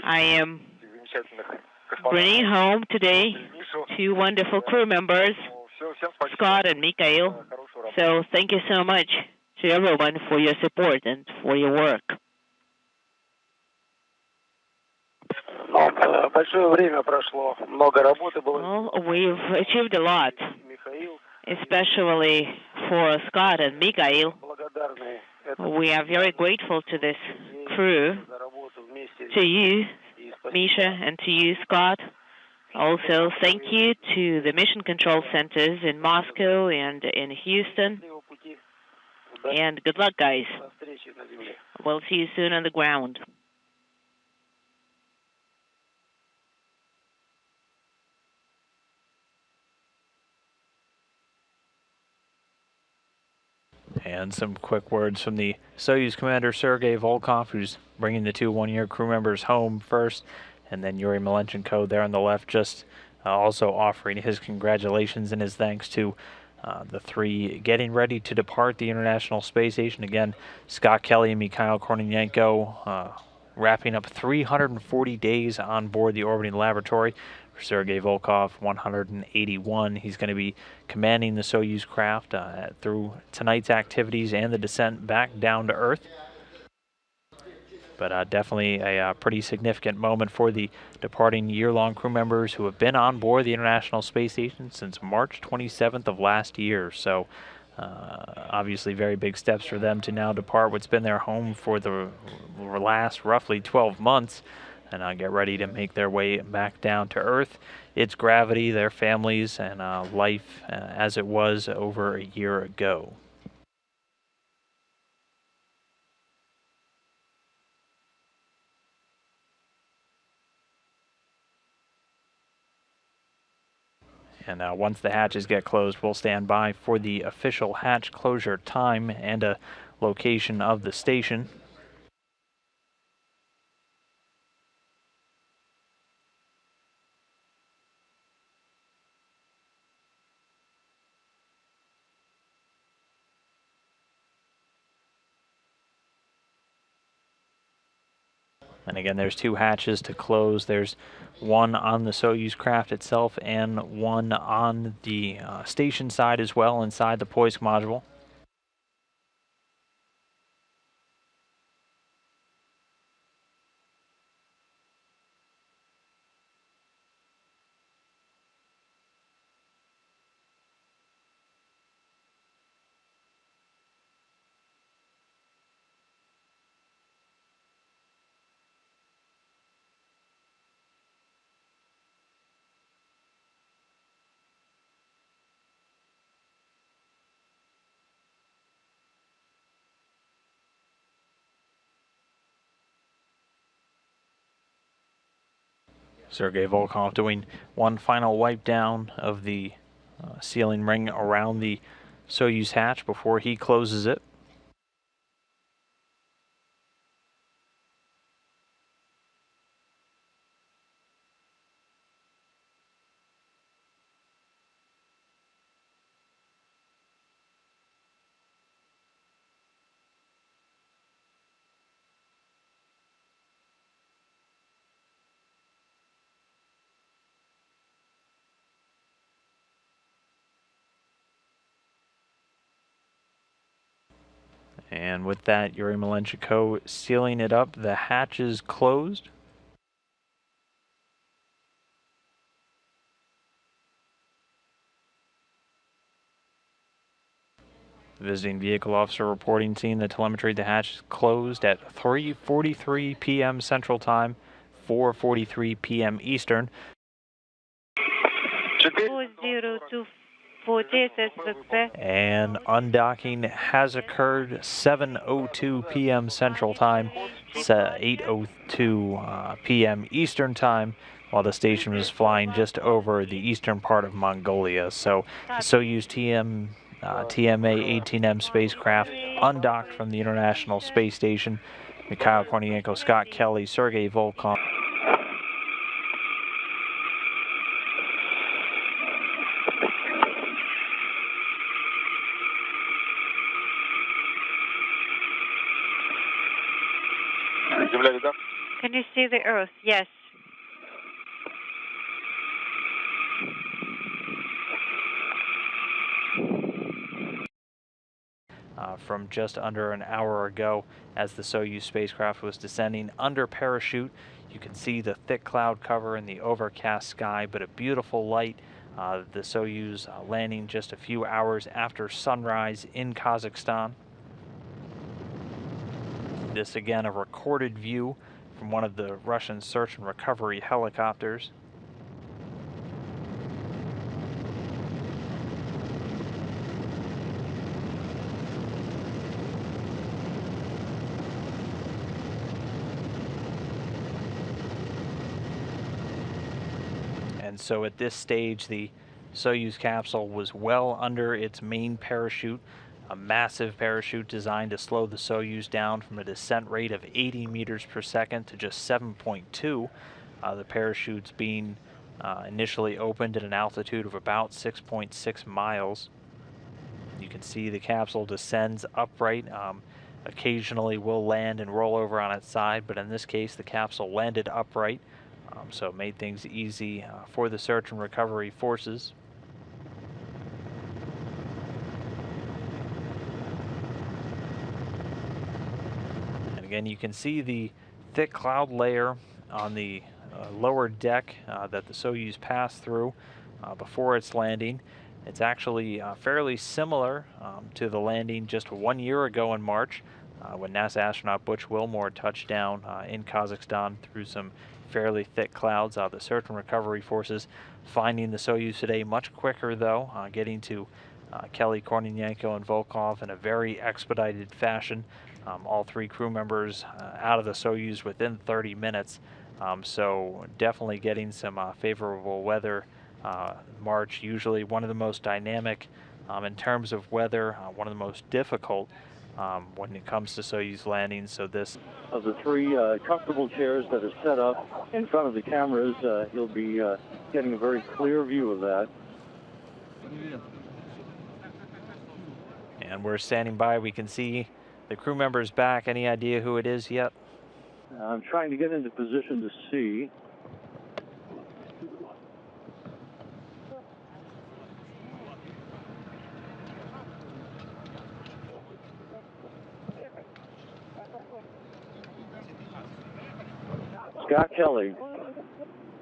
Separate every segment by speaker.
Speaker 1: I am bringing home today two wonderful crew members, Scott and Mikhail. So thank you so much to everyone for your support and for your work.
Speaker 2: Well,
Speaker 1: we've achieved a lot, especially for Scott and Mikhail. We are very grateful to this crew, to you, Misha, and to you, Scott. Also, thank you to the mission control centers in Moscow and in Houston. And good luck, guys. We'll see you soon on the ground.
Speaker 3: And some quick words from the Soyuz commander, Sergueï Volkov, who's bringing the two one-year crew members home first, and then Yuri Malenchenko there on the left, just also offering his congratulations and his thanks to the three getting ready to depart the International Space Station. Again, Scott Kelly and Mikhaïl Kornienko wrapping up 340 days on board the orbiting laboratory. For Sergei Volkov, 181. He's going to be commanding the Soyuz craft through tonight's activities and the descent back down to Earth. But definitely a pretty significant moment for the departing year-long crew members who have been on board the International Space Station since March 27th of last year. So obviously very big steps for them to now depart what's been their home for the last roughly 12 months. And get ready to make their way back down to Earth, its gravity, their families, and life as it was over a year ago. And once the hatches get closed, we'll stand by for the official hatch closure time and a location of the station. And again, there's two hatches to close. There's one on the Soyuz craft itself and one on the station side as well inside the Poisk module. Sergei Volkov doing one final wipe down of the sealing ring around the Soyuz hatch before he closes it. And with that, Yuri Malenchenko sealing it up. The hatch is closed. The visiting vehicle officer reporting, seeing the telemetry. The hatch is closed at 3:43 p.m. Central Time, 4:43 p.m. Eastern. And undocking has occurred 7:02 p.m. Central Time, 8:02 p.m. Eastern Time, while the station was flying just over the eastern part of Mongolia. So the Soyuz TMA-18M spacecraft undocked from the International Space Station. Mikhaïl Kornienko, Scott Kelly, Sergei Volkov.
Speaker 1: Can you see
Speaker 2: see the Earth, yes.
Speaker 3: From just under an hour ago, as the Soyuz spacecraft was descending under parachute, you can see the thick cloud cover in the overcast sky, but a beautiful light. The Soyuz landing just a few hours after sunrise in Kazakhstan. This again a recorded view from one of the Russian search and recovery helicopters. And so at this stage, the Soyuz capsule was well under its main parachute, a massive parachute designed to slow the Soyuz down from a descent rate of 80 meters per second to just 7.2. The parachutes being initially opened at an altitude of about 6.6 miles. You can see the capsule descends upright. Occasionally will land and roll over on its side, but in this case the capsule landed upright. So it made things easy for the search and recovery forces. And again, you can see the thick cloud layer on the lower deck that the Soyuz passed through before its landing. It's actually fairly similar to the landing just 1 year ago in March, when NASA astronaut Butch Wilmore touched down in Kazakhstan through some fairly thick clouds. The search and recovery forces finding the Soyuz today much quicker, though, getting to Kelly, Kornienko, and Volkov in a very expedited fashion. All three crew members out of the Soyuz within 30 minutes. So definitely getting some favorable weather. March, usually one of the most dynamic in terms of weather, one of the most difficult when it comes to Soyuz landings. So this
Speaker 4: of the three comfortable chairs that are set up in front of the cameras, you'll be getting a very clear view of that.
Speaker 3: And we're standing by. We can see the crew members back. Any idea who it is yet?
Speaker 4: I'm trying to get into position to see. Scott Kelly.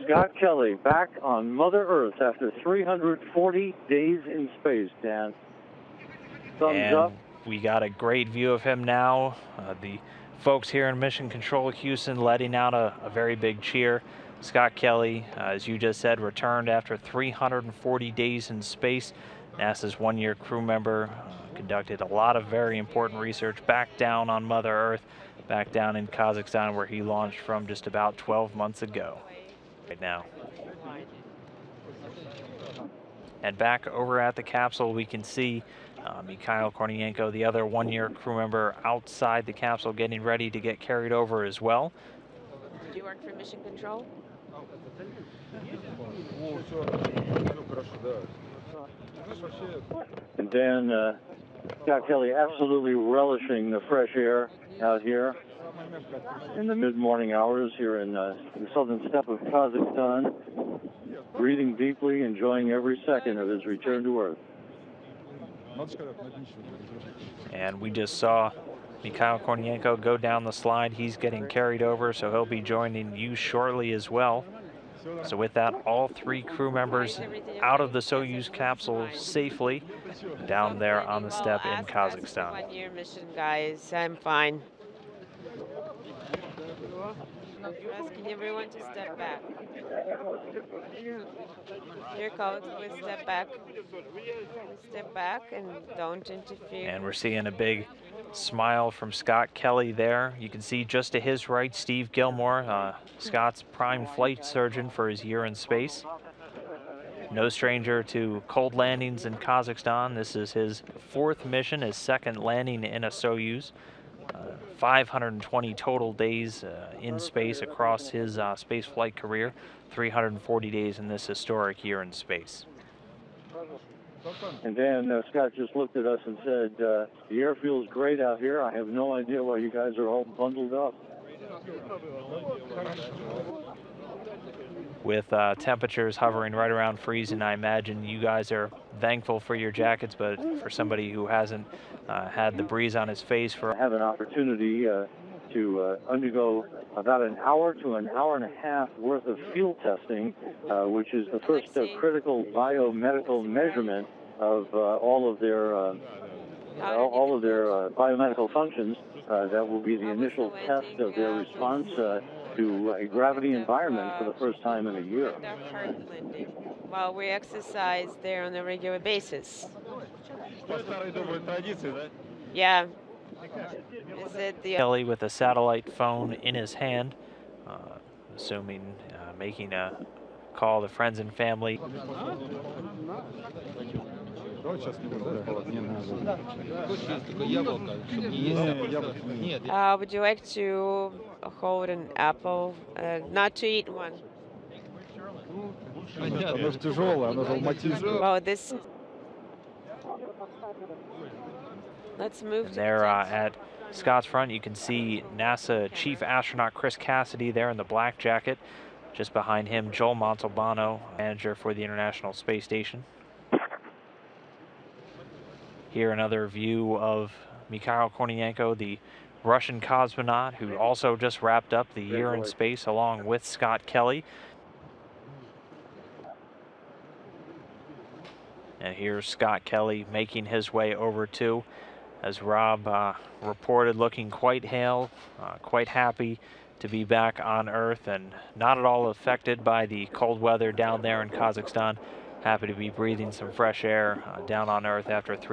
Speaker 4: Scott Kelly back on Mother Earth after 340 days in space, Dan. Thumbs up.
Speaker 3: We got a great view of him now. The folks here in Mission Control Houston letting out a very big cheer. Scott Kelly, as you just said, returned after 340 days in space. NASA's one-year crew member conducted a lot of very important research back down on Mother Earth, back down in Kazakhstan, where he launched from just about 12 months ago. Right now. And back over at the capsule, we can see Mikhaïl Kornienko, the other one-year crew member, outside the capsule getting ready to get carried over as well.
Speaker 5: Do you work for Mission Control?
Speaker 4: And then Scott Kelly absolutely relishing the fresh air out here in the mid-morning hours here in the southern steppe of Kazakhstan, breathing deeply, enjoying every second of his return to Earth.
Speaker 3: And we just saw Mikhaïl Kornienko go down the slide. He's getting carried over, so he'll be joining you shortly as well. So with that, all three crew members out of the Soyuz capsule safely down there on the steppe in Kazakhstan.
Speaker 5: One-year mission, guys. I'm fine. I'm asking everyone to step back. Here codes, we step back. Step back and don't interfere.
Speaker 3: And we're seeing a big smile from Scott Kelly there. You can see just to his right, Steve Gilmore, Scott's prime flight surgeon for his year in space. No stranger to cold landings in Kazakhstan. This is his fourth mission, his second landing in a Soyuz. 520 total days in space across his space flight career. 340 days in this historic year in space.
Speaker 4: And then Scott just looked at us and said, the air feels great out here. I have no idea why you guys are all bundled up.
Speaker 3: With temperatures hovering right around freezing, I imagine you guys are thankful for your jackets, but for somebody who hasn't had the breeze on his face for...
Speaker 4: I have an opportunity to undergo about an hour to an hour and a half worth of field testing, which is the first critical biomedical measurement of all of their biomedical functions. That will be the initial test of their response to a gravity environment for the first time in a year.
Speaker 5: While we exercise there on a regular basis. Yeah. Is it the
Speaker 3: Kelly with a satellite phone in his hand, assuming making a call to friends and family.
Speaker 5: Would you like to hold an apple? Not to eat one. Well, this. Let's move.
Speaker 3: And there at Scott's front, you can see NASA Chief Astronaut Chris Cassidy there in the black jacket. Just behind him, Joel Montalbano, manager for the International Space Station. Here another view of Mikhaïl Kornienko, the Russian cosmonaut who also just wrapped up the year in space along with Scott Kelly. And here's Scott Kelly making his way over too, as Rob reported, looking quite hale, quite happy to be back on Earth and not at all affected by the cold weather down there in Kazakhstan. Happy to be breathing some fresh air down on Earth after 3